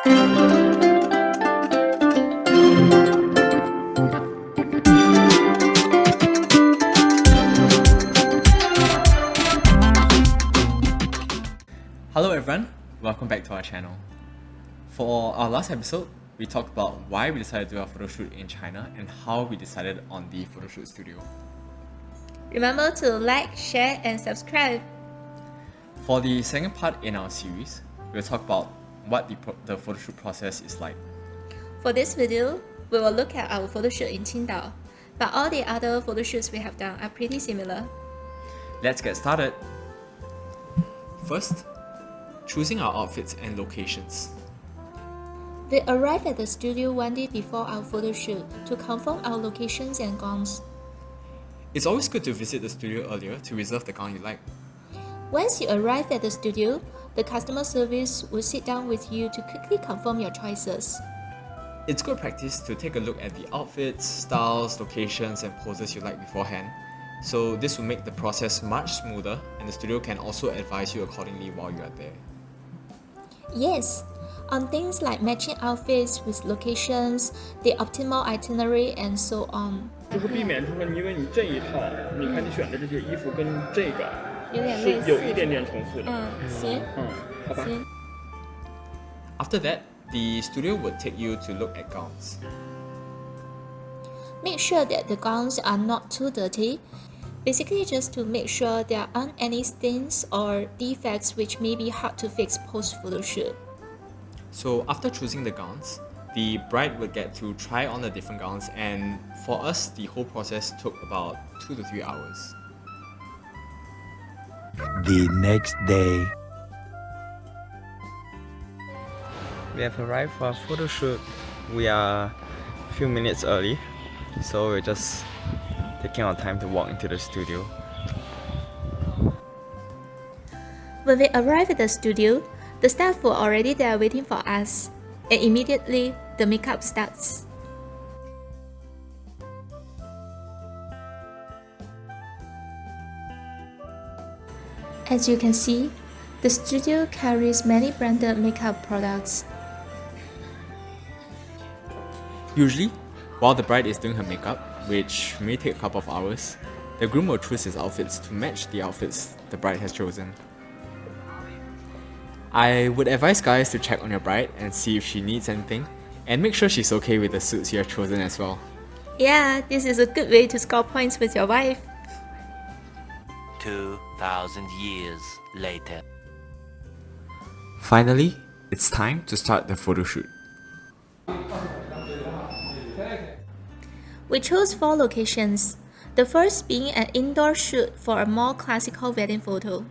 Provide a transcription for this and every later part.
Hello everyone, welcome back to our channel. For our last episode, we talked about why we decided to do our photo shoot in China and how we decided on the photo shoot studio. Remember to like, share, and subscribe. For the second part in our series, we'll talk about what the photo shoot process is like. For this video, we will look at our photo shoot in Qingdao, but all the other photo shoots we have done are pretty similar. Let's get started. First, choosing our outfits and locations. We arrived at the studio one day before our photo shoot to confirm our locations and gowns. It's always good to visit the studio earlier to reserve the gown you like. Once you arrive at the studio, the customer service will sit down with you to quickly confirm your choices. It's good practice to take a look at the outfits, styles, locations, and poses you like beforehand. So this will make the process much smoother, and the studio can also advise you accordingly while you are there. Yes, on things like matching outfits with locations, the optimal itinerary, and so on. 就会避免他们，因为你这一套，你看你选的这些衣服跟这个是有点类似。有一点点重复的。行，好吧。行。 After that, the studio would take you to look at gowns. Make sure that the gowns are not too dirty. Basically just to make sure there aren't any stains or defects which may be hard to fix post-photo shoot. So after choosing the gowns, the bride would get to try on the different gowns, and for us, the whole process took about 2 to 3 hours. The next day. We have arrived for a photo shoot. We are a few minutes early, so we're just taking our time to walk into the studio. When we arrived at the studio, the staff were already there waiting for us, and immediately the makeup starts. As you can see, the studio carries many branded makeup products. Usually, while the bride is doing her makeup, which may take a couple of hours, the groom will choose his outfits to match the outfits the bride has chosen. I would advise guys to check on your bride and see if she needs anything, and make sure she's okay with the suits you have chosen as well. Yeah, this is a good way to score points with your wife. 2,000 years later. Finally, it's time to start the photo shoot. We chose 4 locations, the first being an indoor shoot for a more classical wedding photo.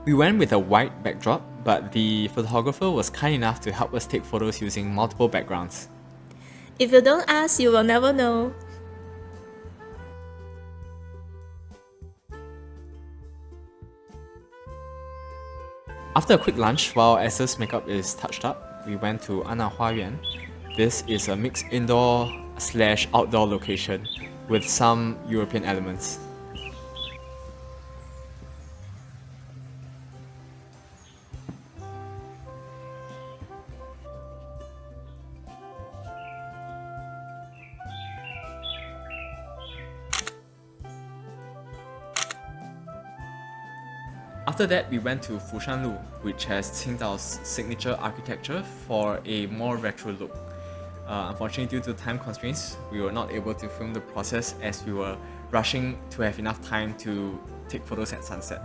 We went with a white backdrop, but the photographer was kind enough to help us take photos using multiple backgrounds. If you don't ask, you will never know. After a quick lunch, while Esther's makeup is touched up, we went to Anna Huayuan. This is a mixed indoor/outdoor location with some European elements. After that, we went to Fushanlu, which has Qingdao's signature architecture for a more retro look. Unfortunately, due to time constraints, we were not able to film the process as we were rushing to have enough time to take photos at sunset.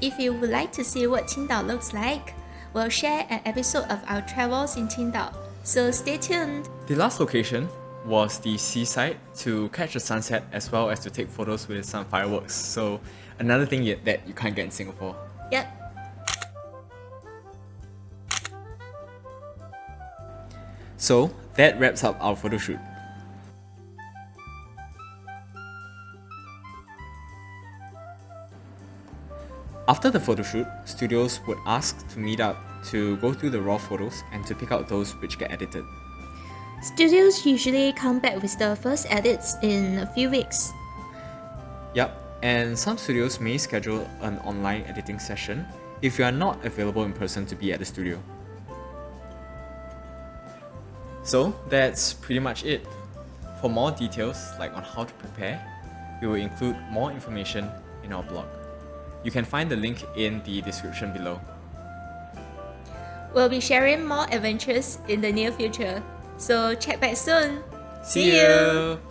If you would like to see what Qingdao looks like, we'll share an episode of our travels in Qingdao, so stay tuned. The last location was the seaside to catch the sunset as well as to take photos with some fireworks. So another thing that you can't get in Singapore. Yep. So that wraps up our photo shoot. After the photo shoot, studios would ask to meet up to go through the raw photos and to pick out those which get edited. Studios usually come back with the first edits in a few weeks. Yup, and some studios may schedule an online editing session if you are not available in person to be at the studio. So that's pretty much it. For more details, like on how to prepare, we will include more information in our blog. You can find the link in the description below. We'll be sharing more adventures in the near future, so check back soon. See you!